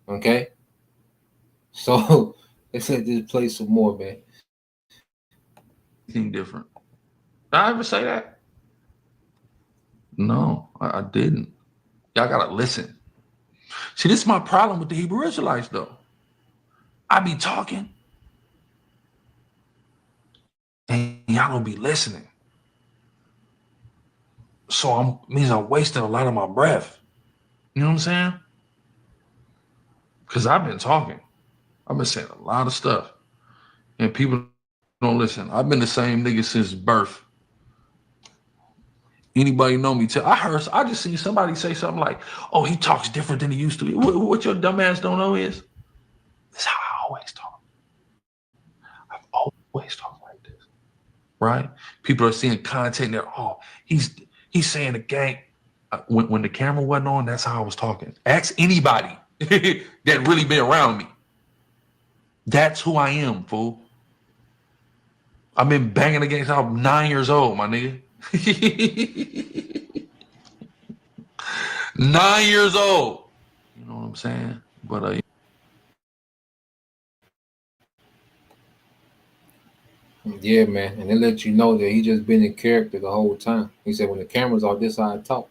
Okay, so let's let this play some more, man. Anything different? Did I ever say that? No, I didn't. Y'all gotta listen. See, this is my problem with the Hebrew Israelites, though. I be talking, and y'all don't be listening. So means I'm wasting a lot of my breath. You know what I'm saying? Because I've been talking. I've been saying a lot of stuff. And people don't listen. I've been the same nigga since birth. Anybody know me? I just seen somebody say something like, oh, he talks different than he used to. What your dumb ass don't know is, this is how I always talk. I've always talked like this. right? People are seeing content there. Oh, he's saying the gang. When the camera wasn't on, that's how I was talking. Ask anybody that really been around me. That's who I am, fool. I've been banging against. I'm 9 years old, my nigga. 9 years old. You know what I'm saying? But Yeah, man. And they let you know that he just been in character the whole time. He said when the camera's off, this how I talk.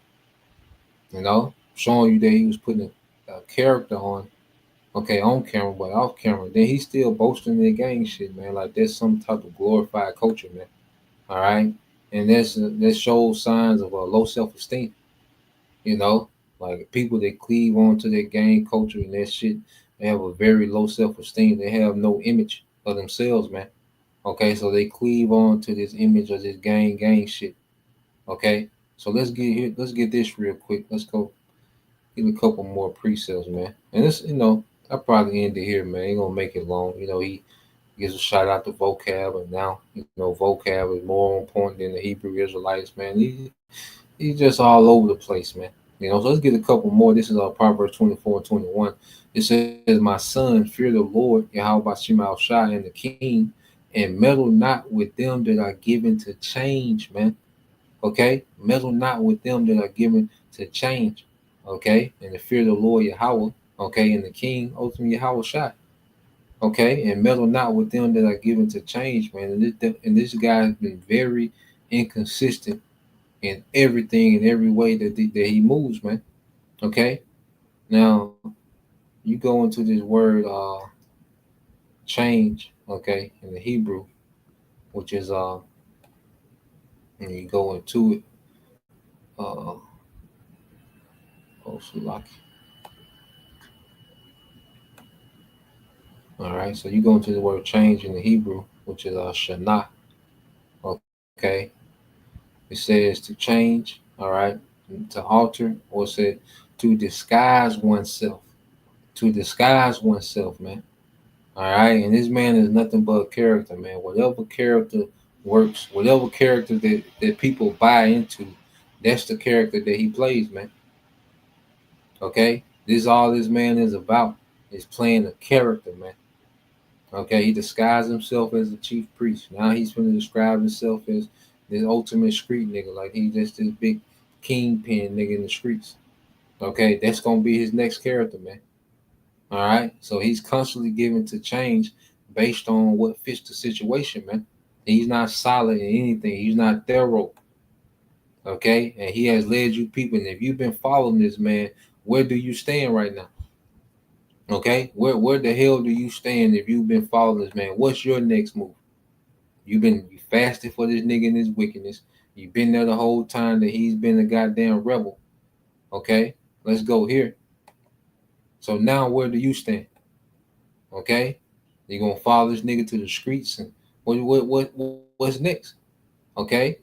You know, showing you that he was putting a character on, okay, on camera, but off camera. Then he's still boasting the gang shit, man. Like there's some type of glorified culture, man. All right, and that shows signs of a low self esteem. You know, like people that cleave onto their gang culture and that shit, they have a very low self esteem. They have no image of themselves, man. Okay, so they cleave on to this image of this gang shit. Okay, so let's get this real quick. Let's go get a couple more precepts, man. And this, I probably end it here, man. Ain't gonna make it long. He gives a shout out to vocab, and now vocab is more on point than the Hebrew Israelites, man. He's just all over the place, man. So let's get a couple more. This is Proverbs 24 and 21. It says, "My son, fear the Lord, Yahweh Bashim Al Shai, and the King, and meddle not with them that are given to change," man. Okay, meddle not with them that are given to change. Okay, and the fear of the Lord Yahweh. Okay, and the King, ultimately Yahweh Shai. Okay, and meddle not with them that are given to change, man. And this guy has been very inconsistent in everything, in every way that he moves, man. Okay, now you go into this word change, okay, in the Hebrew, which is and you go into it, also like, all right. So you go into the word change in the Hebrew, which is shana. Okay, it says to change, all right, to alter, or it said to disguise oneself. To disguise oneself, man. All right, and this man is nothing but a character, man. Whatever character works, whatever character that people buy into, that's the character that he plays, man. Okay, this is all this man is about, is playing a character, man. Okay, he disguised himself as the chief priest. Now he's going to describe himself as this ultimate street nigga, like he just this big kingpin nigga in the streets. Okay, that's gonna be his next character, man. All right, so he's constantly given to change based on what fits the situation, man. He's not solid in anything. He's not thorough. Okay, and he has led you people. And if you've been following this man, where do you stand right now? Okay, where the hell do you stand if you've been following this man? What's your next move? You fasted for this nigga and his wickedness. You've been there the whole time that he's been a goddamn rebel. Okay, let's go here. So now where do you stand? Okay, you gonna follow this nigga to the streets, and what's next? Okay,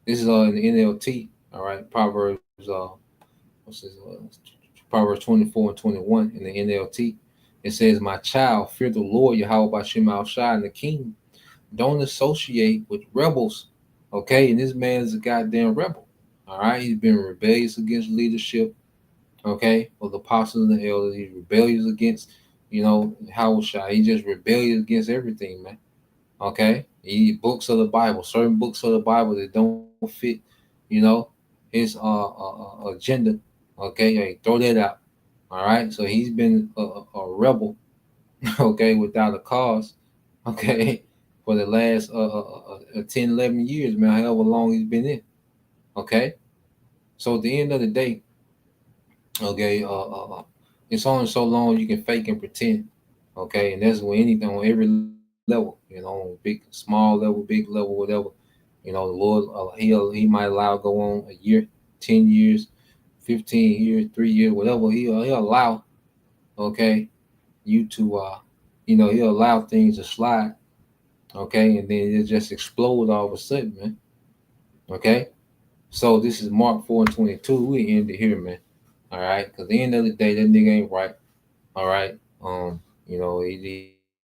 this is in the NLT. All right, Proverbs what's this? Proverbs 24 and 21 in the NLT. It says, "My child, fear the Lord Yahweh Bashim Al Shai, and the King. Don't associate with rebels." Okay, and this man is a goddamn rebel. All right, he's been rebellious against leadership. Okay, of the apostles and the elders. He's rebellious against, Yahweh Shai. He's just rebellious against everything, man. Okay, he books of the Bible, certain books of the Bible that don't fit, his agenda. Okay, hey, throw that out. All right, so he's been a rebel, okay, without a cause, okay, for the last 10, 11 years, man, however long he's been in. Okay, so at the end of the day, okay, it's only so long you can fake and pretend. Okay, and that's when anything on every level, big, small level, big level, whatever. The Lord, he might allow go on a year, 10 years, 15 years, 3 years, whatever. He'll allow, okay, you to, he'll allow things to slide, okay, and then it just explode all of a sudden, man. Okay, so this is Mark 4:22. We end it here, man. All right, because at the end of the day, that nigga ain't right. All right,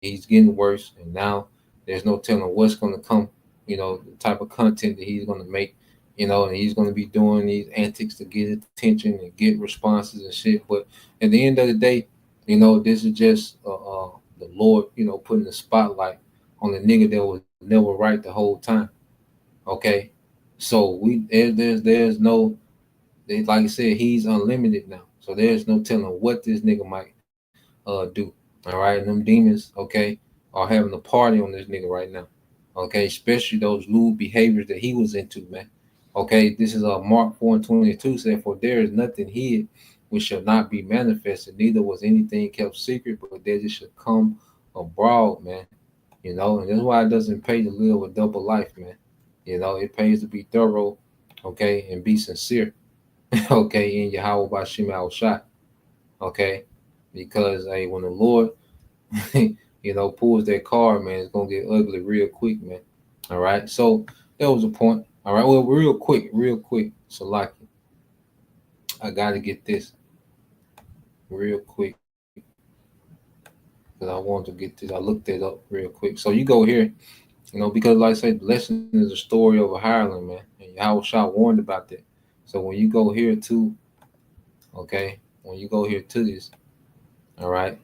he's getting worse, and now there's no telling what's going to come the type of content that he's going to make, and he's going to be doing these antics to get attention and get responses and shit. But at the end of the day, this is just the Lord, putting the spotlight on the nigga that was never right the whole time. Okay, so there's no, like I said, he's unlimited now. So there's no telling what this nigga might do. All right, and them demons, okay, are having a party on this nigga right now. Okay, especially those lewd behaviors that he was into, man. Okay, this is Mark 4:22 said, "For there is nothing hid which shall not be manifested, neither was anything kept secret, but that it should come abroad, man." And that's why it doesn't pay to live a double life, man. It pays to be thorough, okay, and be sincere, okay, in Yahweh Bashim al Shot, okay, because hey, when the Lord, pulls that card, man, it's gonna get ugly real quick, man. All right, so that was a point. All right, well, real quick, Salaki, I gotta get this real quick because I want to get this. I looked it up real quick. So you go here, because like I said, the lesson is a story of a hireling, man, and Yahweh Shah warned about that. So when you go here to, okay, when you go here to this, all right,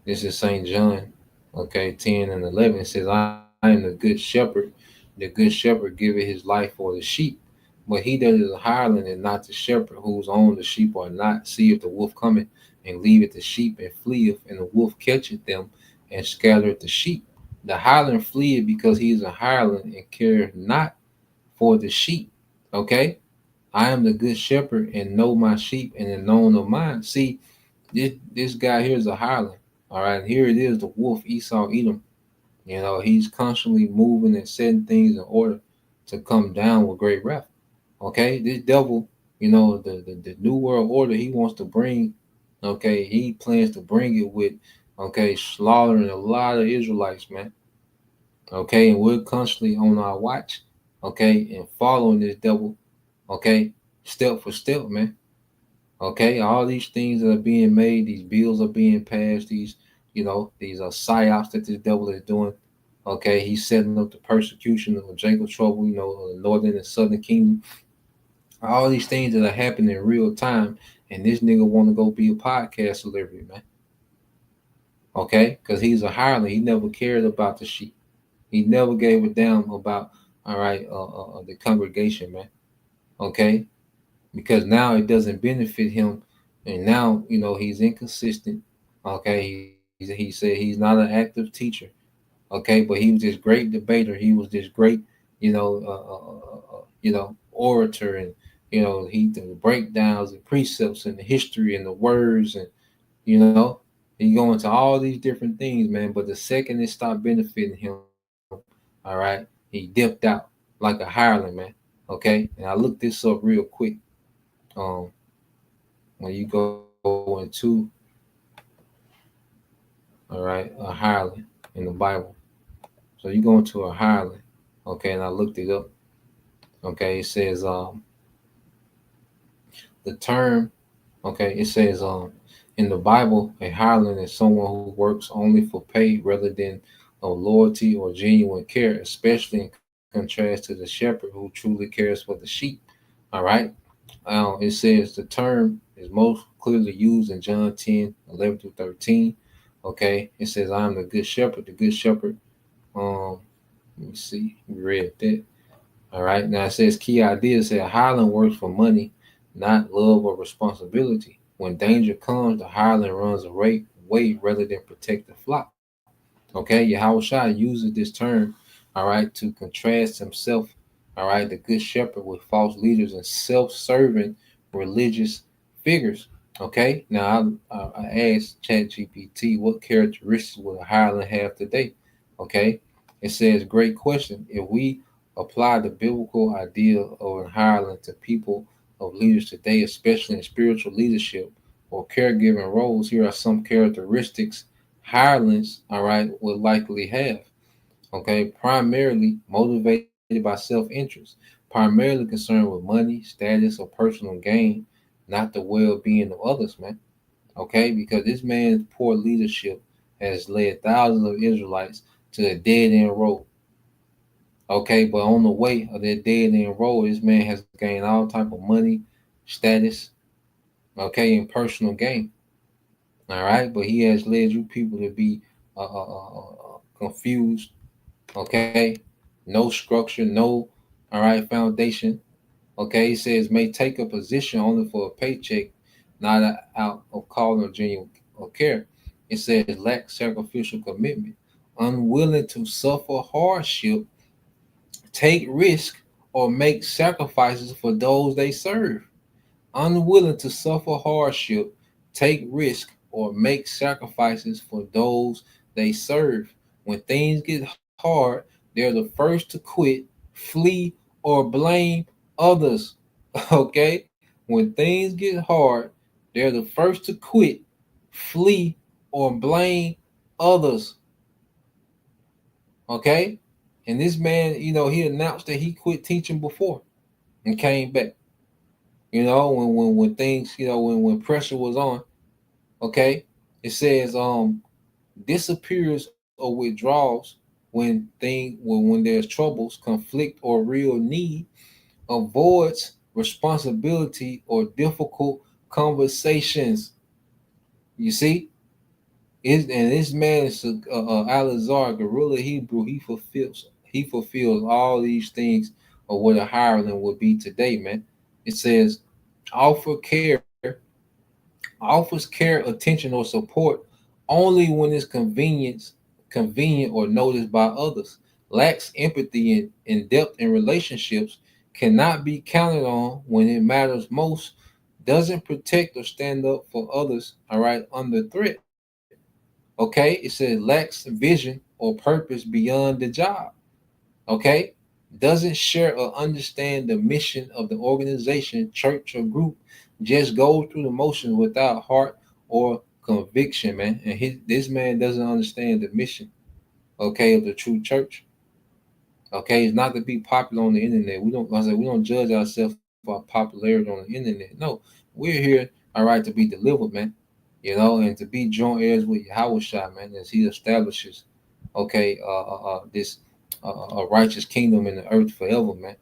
this is St. John, okay, 10 and 11. It says, I am the good shepherd. The good shepherd giveth his life for the sheep. But he that is a hireling and not the shepherd, whose own the sheep are not, seeth the wolf coming, and leaveth the sheep and fleeth, and the wolf catcheth them and scattereth the sheep. The hireling fleeth because he is a hireling and careth not for the sheep. Okay? I am the good shepherd and know my sheep and am known of mine. See, this guy here is a hireling. All right, here it is, the wolf Esau Edom. He's constantly moving and setting things in order to come down with great wrath. Okay, this devil, the new world order he wants to bring, okay, he plans to bring it with, okay, slaughtering a lot of Israelites, man. Okay, and we're constantly on our watch, okay, and following this devil, okay, step for step, man. Okay, all these things that are being made, these bills are being passed, these are psyops that this devil is doing. Okay, he's setting up the persecution of Jacob trouble, the northern and southern kingdom. All these things that are happening in real time, and this nigga want to go be a podcast celebrity, man. Okay, because he's a hireling. He never cared about the sheep. He never gave a damn about, all right, the congregation, man. Okay, because now it doesn't benefit him, and now he's inconsistent. Okay, he said he's not an active teacher. Okay, but he was this great debater. He was this great, orator, and he did breakdowns and precepts and the history and the words, and he go into all these different things, man. But the second it stopped benefiting him, all right, he dipped out like a hireling, man. Okay, and I looked this up real quick. When you go into, all right, a hireling in the Bible. So you go into a hireling, okay, and I looked it up. Okay, it says the term, okay, it says in the Bible, a hireling is someone who works only for pay rather than of loyalty or genuine care, especially in contrast to the shepherd who truly cares for the sheep. All right. It says the term is most clearly used in John 10, 11 through 13. Okay. It says, I am the good shepherd. The good shepherd. Let me see. We read that. All right. Now it says key ideas say a hireling works for money, not love or responsibility. When danger comes, the hireling runs away rather than protect the flock. Okay, Yahweh Shai uses this term, all right, to contrast himself, all right, the good shepherd, with false leaders and self-serving religious figures. Okay, now I asked ChatGPT what characteristics would a hireling have today? Okay, it says, great question. If we apply the biblical idea of a hireling to people of leaders today, especially in spiritual leadership or caregiving roles, here are some characteristics hirelings, all right, will likely have. Okay, primarily motivated by self-interest, primarily concerned with money, status, or personal gain, not the well-being of others, man. Okay, because this man's poor leadership has led thousands of Israelites to a dead-end road. Okay, but on the way of that dead end road, this man has gained all type of money, status, okay, and personal gain. All right, but he has led you people to be confused. Okay, no structure, no all right foundation. Okay, he says may take a position only for a paycheck, not out of calling or genuine or care. It says lack sacrificial commitment, unwilling to suffer hardship, take risk, or make sacrifices for those they serve. Unwilling to suffer hardship, take risk, or make sacrifices for those they serve. When things get hard, they're the first to quit, flee, or blame others. Okay? When things get hard, they're the first to quit, flee, or blame others. Okay? And this man, he announced that he quit teaching before and came back. When things, when pressure was on, okay, it says disappears or withdraws when there's troubles, conflict, or real need, avoids responsibility or difficult conversations. You see, and this man is Alizar, Guerilla Hebrew. He fulfills all these things of what a hireling would be today, man. It says offer care, offers care, attention, or support only when it's convenient or noticed by others. Lacks empathy and in depth in relationships, cannot be counted on when it matters most, doesn't protect or stand up for others, all right, under threat. Okay, it says lacks vision or purpose beyond the job. Okay, doesn't share or understand the mission of the organization, church, or group, just goes through the motions without heart or conviction, man. And this man doesn't understand the mission, okay, of the true church. Okay, it's not to be popular on the internet. We don't judge ourselves for our popularity on the internet. No, we're here, all right, to be delivered, man. And to be joint heirs with Yahweh Shai, man, as He establishes, okay, this a righteous kingdom in the earth forever, man.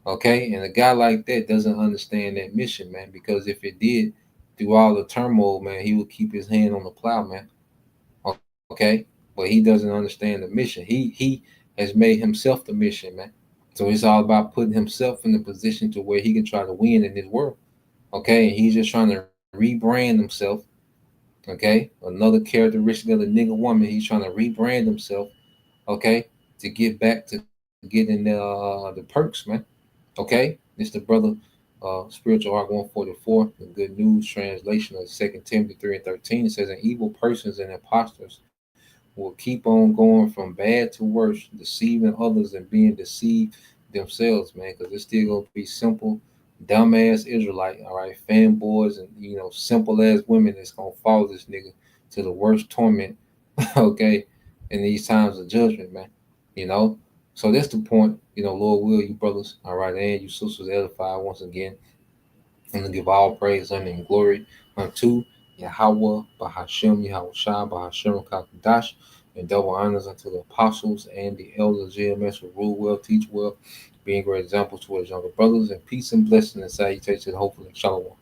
Okay, and a guy like that doesn't understand that mission, man, because if it did, through all the turmoil, man, he would keep his hand on the plow, man. Okay, but he doesn't understand the mission. He has made himself the mission, man. So it's all about putting himself in the position to where he can try to win in this world. Okay, and he's just trying to rebrand himself. Okay, another characteristic of the nigga woman, he's trying to rebrand himself. Okay, to get back to getting the perks, man. Okay, it's the brother spiritual art 144, the good news translation of 2 Timothy 3 and 13. It says, and evil persons and impostors will keep on going from bad to worse, deceiving others and being deceived themselves, man, because it's still gonna be simple, dumbass Israelite, all right, fanboys and simple ass women that's gonna follow this nigga to the worst torment, okay, in these times of judgment, man. You know, so that's the point. Lord will, you brothers, all right, and you sisters edify once again, and to give all praise, honor, and glory unto Yahweh, Bahashem, Yahweh Shah, Bahashem, Kakadash, and double honors unto the apostles and the elders, GMS, who rule well, teach well, being great examples to his younger brothers, and peace and blessing and salutation, hopefully, shalom.